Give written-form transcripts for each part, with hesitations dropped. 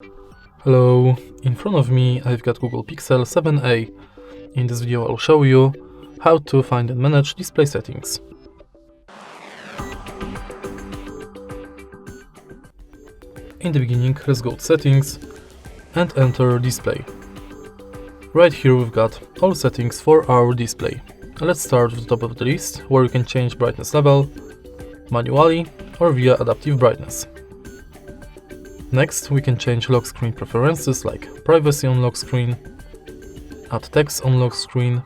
Hello, in front of me I've got Google Pixel 7a. In this video I'll show you how to find and manage display settings. In the beginning, let's go to settings and enter display. Right here we've got all settings for our display. Let's start with the top of the list, where you can change brightness level manually or via adaptive brightness. Next, we can change lock screen preferences like privacy on lock screen, add text on lock screen,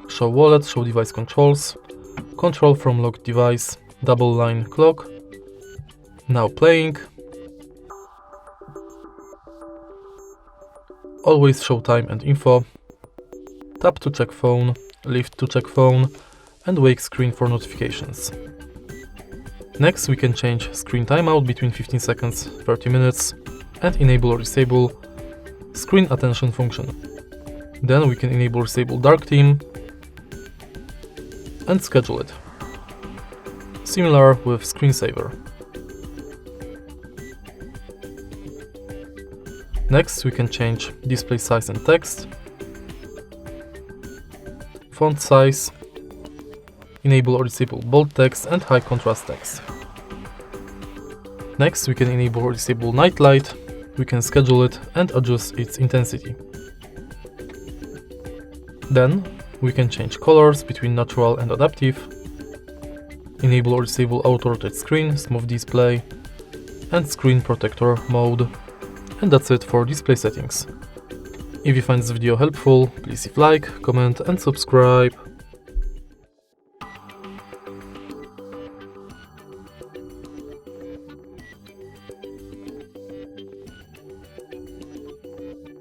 show wallet, show device controls, control from locked device, double line clock, now playing, always show time and info, tap to check phone, lift to check phone, and wake screen for notifications. Next, we can change screen timeout between 15 seconds, 30 minutes, and enable or disable screen attention function. Then we can enable or disable dark theme and schedule it. Similar with screensaver. Next, we can change display size and text, font size, enable or disable bold text and high contrast text. Next, we can enable or disable night light, we can schedule it and adjust its intensity. Then, we can change colors between natural and adaptive, enable or disable auto rotate screen, smooth display, and screen protector mode. And that's it for display settings. If you find this video helpful, please leave like, comment and subscribe.